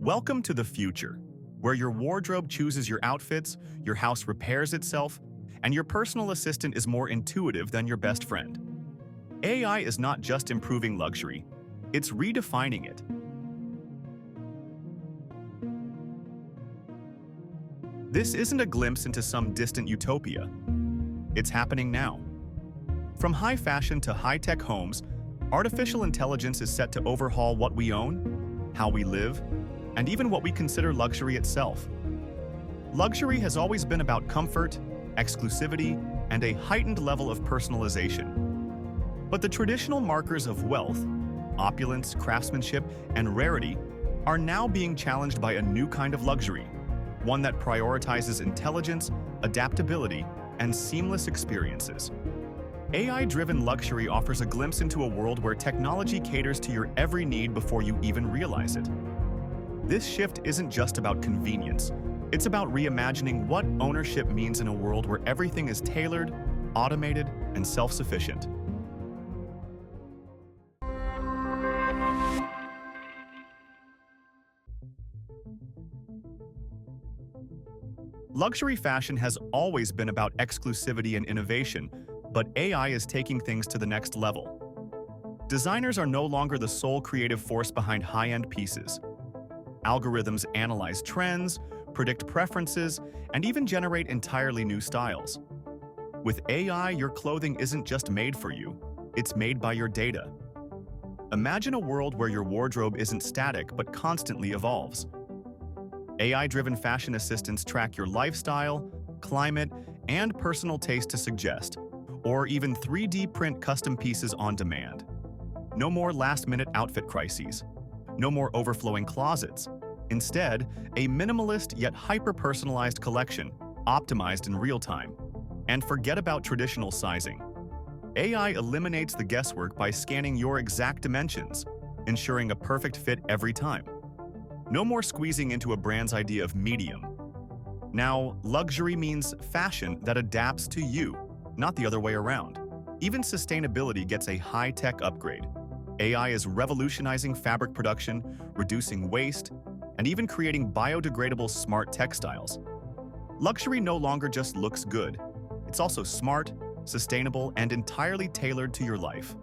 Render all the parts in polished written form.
Welcome to the future, where your wardrobe chooses your outfits, your house repairs itself, and your personal assistant is more intuitive than your best friend. AI is not just improving luxury, it's redefining it. This isn't a glimpse into some distant utopia. It's happening now. From high fashion to high-tech homes, artificial intelligence is set to overhaul what we own, how we live, and even what we consider luxury itself. Luxury has always been about comfort, exclusivity, and a heightened level of personalization. But the traditional markers of wealth, opulence, craftsmanship, and rarity are now being challenged by a new kind of luxury, one that prioritizes intelligence, adaptability, and seamless experiences. AI-driven luxury offers a glimpse into a world where technology caters to your every need before you even realize it. This shift isn't just about convenience. It's about reimagining what ownership means in a world where everything is tailored, automated, and self-sufficient. Luxury fashion has always been about exclusivity and innovation, but AI is taking things to the next level. Designers are no longer the sole creative force behind high-end pieces. Algorithms analyze trends, predict preferences, and even generate entirely new styles. With AI, your clothing isn't just made for you, it's made by your data. Imagine a world where your wardrobe isn't static but constantly evolves. AI-driven fashion assistants track your lifestyle, climate, and personal taste to suggest, or even 3D print custom pieces on demand. No more last-minute outfit crises. No more overflowing closets. Instead, a minimalist yet hyper-personalized collection, optimized in real time. And forget about traditional sizing. AI eliminates the guesswork by scanning your exact dimensions, ensuring a perfect fit every time. No more squeezing into a brand's idea of medium. Now, luxury means fashion that adapts to you, not the other way around. Even sustainability gets a high-tech upgrade. AI is revolutionizing fabric production, reducing waste, and even creating biodegradable smart textiles. Luxury no longer just looks good. It's also smart, sustainable, and entirely tailored to your life.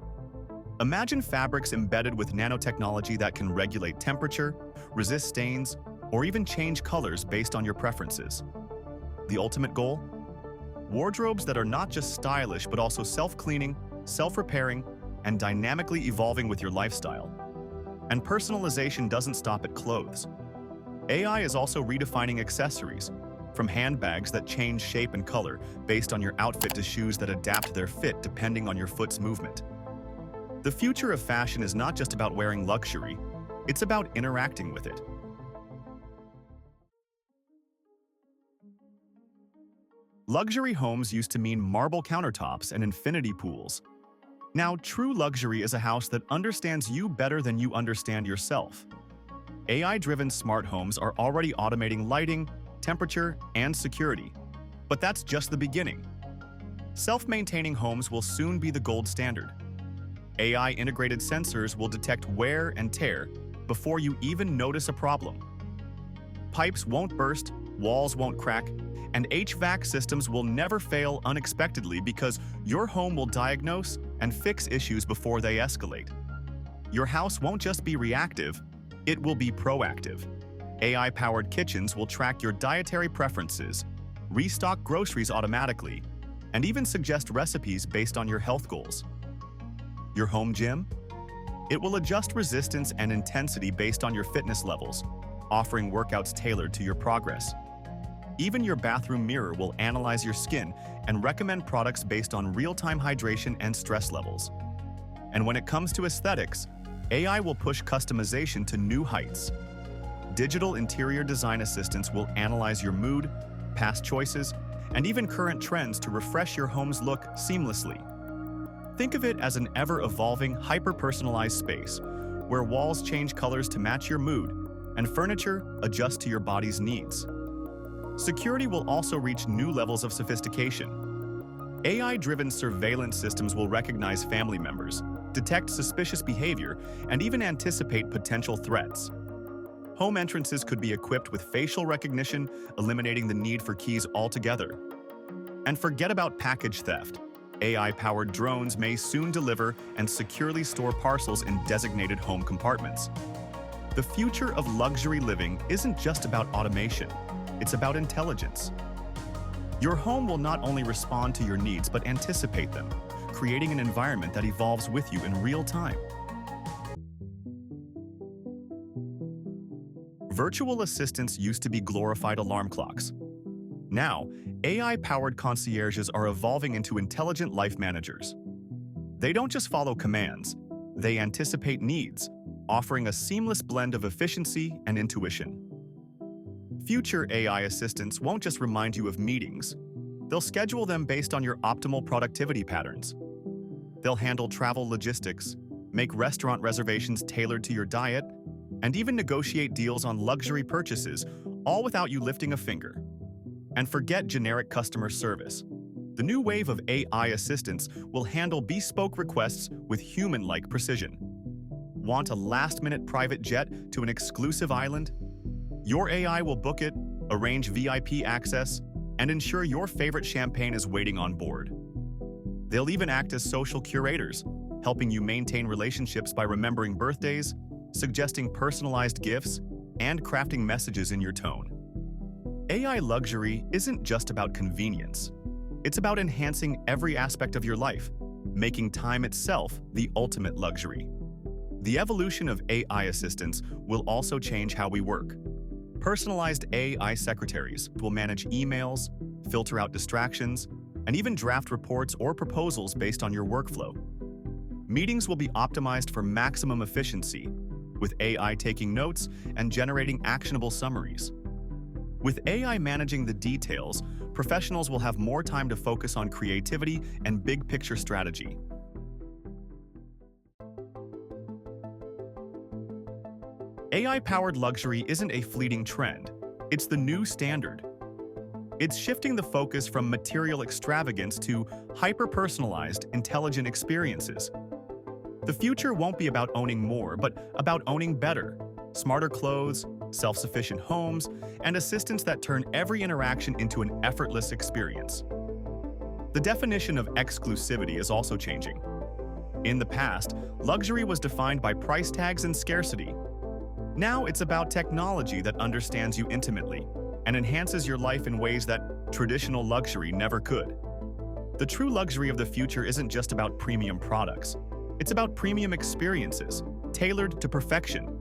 Imagine fabrics embedded with nanotechnology that can regulate temperature, resist stains, or even change colors based on your preferences. The ultimate goal? Wardrobes that are not just stylish but also self-cleaning, self-repairing, and dynamically evolving with your lifestyle. And personalization doesn't stop at clothes. AI is also redefining accessories, from handbags that change shape and color based on your outfit to shoes that adapt their fit depending on your foot's movement. The future of fashion is not just about wearing luxury, it's about interacting with it. Luxury homes used to mean marble countertops and infinity pools. Now, true luxury is a house that understands you better than you understand yourself. AI-driven smart homes are already automating lighting, temperature, and security. But that's just the beginning. Self-maintaining homes will soon be the gold standard. AI-integrated sensors will detect wear and tear before you even notice a problem. Pipes won't burst, walls won't crack, and HVAC systems will never fail unexpectedly because your home will diagnose and fix issues before they escalate. Your house won't just be reactive, it will be proactive. AI-powered kitchens will track your dietary preferences, restock groceries automatically, and even suggest recipes based on your health goals. Your home gym? It will adjust resistance and intensity based on your fitness levels, offering workouts tailored to your progress. Even your bathroom mirror will analyze your skin and recommend products based on real-time hydration and stress levels. And when it comes to aesthetics, AI will push customization to new heights. Digital interior design assistants will analyze your mood, past choices, and even current trends to refresh your home's look seamlessly. Think of it as an ever-evolving, hyper-personalized space, where walls change colors to match your mood, and furniture adjusts to your body's needs. Security will also reach new levels of sophistication. AI-driven surveillance systems will recognize family members, detect suspicious behavior, and even anticipate potential threats. Home entrances could be equipped with facial recognition, eliminating the need for keys altogether. And forget about package theft. AI-powered drones may soon deliver and securely store parcels in designated home compartments. The future of luxury living isn't just about automation, it's about intelligence. Your home will not only respond to your needs but anticipate them, creating an environment that evolves with you in real time. Virtual assistants used to be glorified alarm clocks. Now, AI-powered concierges are evolving into intelligent life managers. They don't just follow commands, they anticipate needs, offering a seamless blend of efficiency and intuition. Future AI assistants won't just remind you of meetings, they'll schedule them based on your optimal productivity patterns. They'll handle travel logistics, make restaurant reservations tailored to your diet, and even negotiate deals on luxury purchases, all without you lifting a finger. And forget generic customer service. The new wave of AI assistants will handle bespoke requests with human-like precision. Want a last-minute private jet to an exclusive island? Your AI will book it, arrange VIP access, and ensure your favorite champagne is waiting on board. They'll even act as social curators, helping you maintain relationships by remembering birthdays, suggesting personalized gifts, and crafting messages in your tone. AI luxury isn't just about convenience. It's about enhancing every aspect of your life, making time itself the ultimate luxury. The evolution of AI assistants will also change how we work. Personalized AI secretaries will manage emails, filter out distractions, and even draft reports or proposals based on your workflow. Meetings will be optimized for maximum efficiency, with AI taking notes and generating actionable summaries. With AI managing the details, professionals will have more time to focus on creativity and big-picture strategy. AI-powered luxury isn't a fleeting trend, it's the new standard. It's shifting the focus from material extravagance to hyper-personalized, intelligent experiences. The future won't be about owning more, but about owning better. Smarter clothes, self-sufficient homes, and assistants that turn every interaction into an effortless experience. The definition of exclusivity is also changing. In the past, luxury was defined by price tags and scarcity. Now it's about technology that understands you intimately and enhances your life in ways that traditional luxury never could. The true luxury of the future isn't just about premium products. It's about premium experiences, tailored to perfection.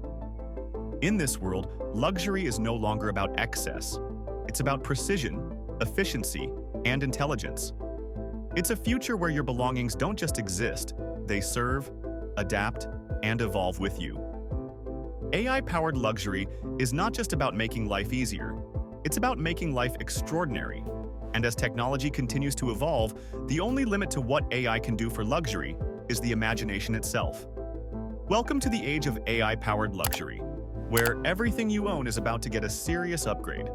In this world, luxury is no longer about excess. It's about precision, efficiency, and intelligence. It's a future where your belongings don't just exist, they serve, adapt, and evolve with you. AI-powered luxury is not just about making life easier, it's about making life extraordinary. And as technology continues to evolve, the only limit to what AI can do for luxury is the imagination itself. Welcome to the age of AI-powered luxury, where everything you own is about to get a serious upgrade.